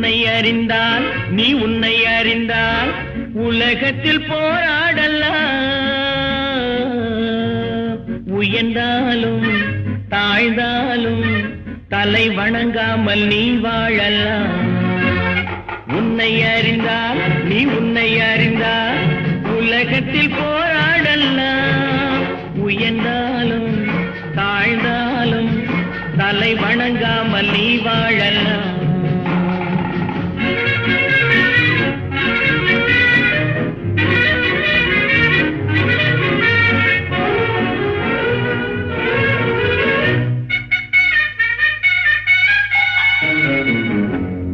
உன்னை அறிந்தால் நீ உன்னை அறிந்தால் உலகத்தில் போராடலாம். உயர்ந்தாலும் தாழ்ந்தாலும் தலை வணங்காமல் நீ வாழலாம். உன்னை அறிந்தால் நீ உன்னை அறிந்தால் உலகத்தில் போராடலாம். உயர்ந்தாலும் தாழ்ந்தாலும் தலை வணங்காமல் நீ வாழலாம்.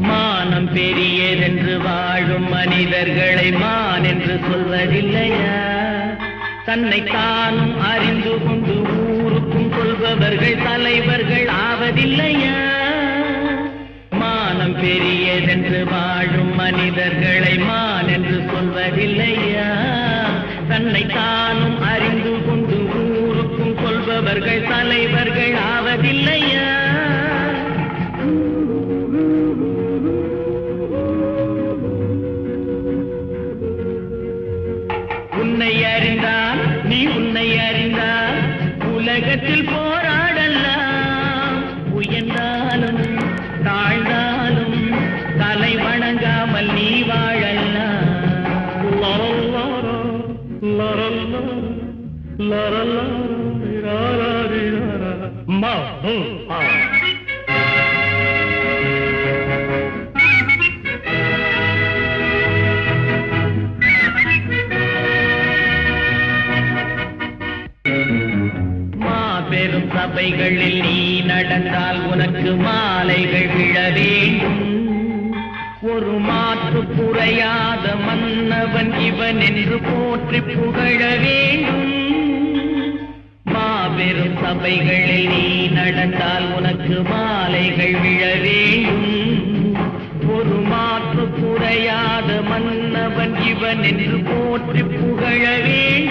மானம் பெரியதென்று வாழும் மனிதர்களை மான் என்று சொல்வதில்லையா? தன்னை தானும் அறிந்து கொண்டு ஊருக்கும் சொல்பவர்கள் தலைவர்கள் ஆவதில்லையா? மானம் பெரியதென்று வாழும் மனிதர்களை மான் என்று சொல்வதில்லையா? தன்னை தானும் அறிந்து கொண்டு ஊருக்கும் சொல்பவர்கள் தலைவர்கள் ஆவதில்லையா? உன்னை அறிந்தால் நீ உன்னை அறிந்தால் உலகத்தில் போராடலாம். உயர்ந்தாலும் தாழ்ந்தாலும் தலை வணங்காமல் நீ வாழலாம். பெரும் சபைகளில் நீ நடந்தால் உனக்கு மாலைகள் விழ வேண்டும். ஒரு மாற்று குறையாத மன்னவன் இவன் என்று போற்றி புகழ வேண்டும். மாபெரும் சபைகளில் நீ நடந்தால் உனக்கு மாலைகள் விழ வேண்டும். ஒரு மாற்று குறையாத மன்னவன் இவன் என்று போற்றி புகழ வேண்டும்.